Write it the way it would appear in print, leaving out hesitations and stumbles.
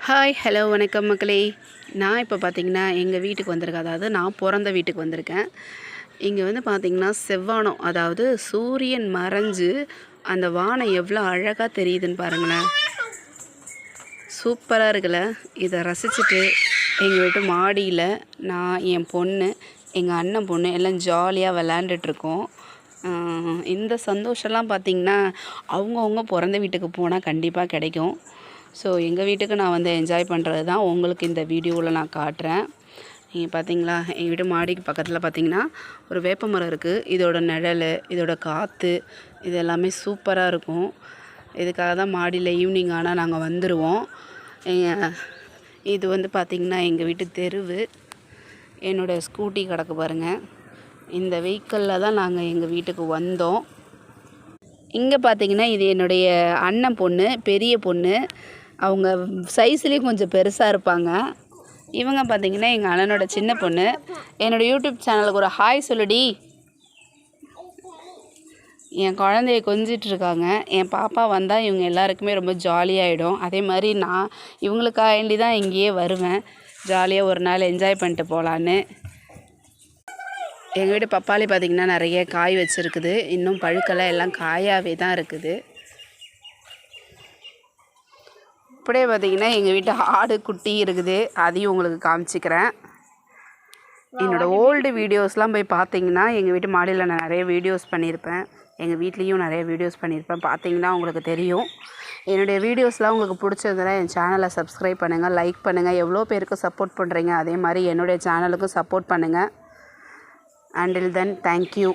Hi hello வணக்கம் மக்களே. நான் இப்போ பார்த்திங்கன்னா எங்கள் வீட்டுக்கு வந்திருக்கேன். அதாவது நான் பிறந்த வீட்டுக்கு வந்திருக்கேன். இங்கே வந்து பார்த்திங்கன்னா செவ்வானம், அதாவது சூரியன் மறைஞ்சு அந்த வானம் எவ்வளோ அழகாக தெரியுதுன்னு பாருங்களேன். சூப்பராக இருக்குல்ல. இதை ரசிச்சுட்டு எங்கள் வீட்டு மாடியில் நான், என் பொண்ணு, எங்கள் அண்ணன் பொண்ணு எல்லாம் ஜாலியாக விளாண்டுட்ருக்கோம். இந்த சந்தோஷம்லாம் பார்த்திங்கன்னா அவங்கவுங்க பிறந்த வீட்டுக்கு போனால் கண்டிப்பாக கிடைக்கும். ஸோ எங்கள் வீட்டுக்கு நான் வந்து என்ஜாய் பண்ணுறது தான் உங்களுக்கு இந்த வீடியோவில் நான் காட்டுறேன். நீங்கள் பார்த்தீங்களா, எங்கள் வீட்டு மாடிக்கு பக்கத்தில் பார்த்திங்கன்னா ஒரு வேப்ப மரம் இருக்குது. இதோட நிழல், இதோட காற்று, இது எல்லாமே சூப்பராக இருக்கும். இதுக்காக தான் மாடியில் ஈவினிங் ஆனால் நாங்கள் வந்துடுவோம். இது வந்து பார்த்திங்கன்னா எங்கள் வீட்டு தெருவு. என்னோடய ஸ்கூட்டி கிடக்கு பாருங்கள். இந்த வெஹிக்கிளில் தான் நாங்கள் எங்கள் வீட்டுக்கு வந்தோம். இங்கே பார்த்திங்கன்னா இது என்னுடைய அண்ணன் பொண்ணு, பெரிய பொண்ணு. அவங்க சைஸ்லேயும் கொஞ்சம் பெருசாக இருப்பாங்க. இவங்க பார்த்திங்கன்னா எங்கள் அண்ணனோட சின்ன பொண்ணு. என்னோடய யூடியூப் சேனலுக்கு ஒரு ஹாய் சொல்லுடி. என் குழந்தைய கொஞ்சிட்ருக்காங்க. என் பாப்பா வந்தால் இவங்க எல்லாருக்குமே ரொம்ப ஜாலியாகிடும். அதே மாதிரி நான் இவங்களுக்காக வேண்டி தான் இங்கேயே வருவேன், ஜாலியாக ஒரு நாள் என்ஜாய் பண்ணிட்டு போகலான்னு. எங்கள் வீட்டு பப்பாளி பார்த்திங்கன்னா நிறைய காய் வச்சுருக்குது. இன்னும் பழுக்கலை, எல்லாம் காயாகவே தான் இருக்குது. இப்படியே பார்த்திங்கன்னா எங்கள் வீட்டு ஆடு குட்டி இருக்குது. அதையும் உங்களுக்கு காமிச்சிக்கிறேன். என்னோடய ஓல்டு வீடியோஸ்லாம் போய் பார்த்திங்கன்னா எங்கள் வீட்டு மாடியில் நான் நிறைய வீடியோஸ் பண்ணியிருப்பேன். எங்கள் வீட்லேயும் நிறைய வீடியோஸ் பண்ணியிருப்பேன். பார்த்திங்கன்னா உங்களுக்கு தெரியும். என்னுடைய வீடியோஸ்லாம் உங்களுக்கு பிடிச்சதுன்னா என் சேனலை சப்ஸ்கிரைப் பண்ணுங்கள், லைக் பண்ணுங்கள். எவ்வளோ பேருக்கு சப்போர்ட் பண்ணுறீங்க, அதே மாதிரி என்னுடைய சேனலுக்கும் சப்போர்ட் பண்ணுங்கள். Until then, thank you.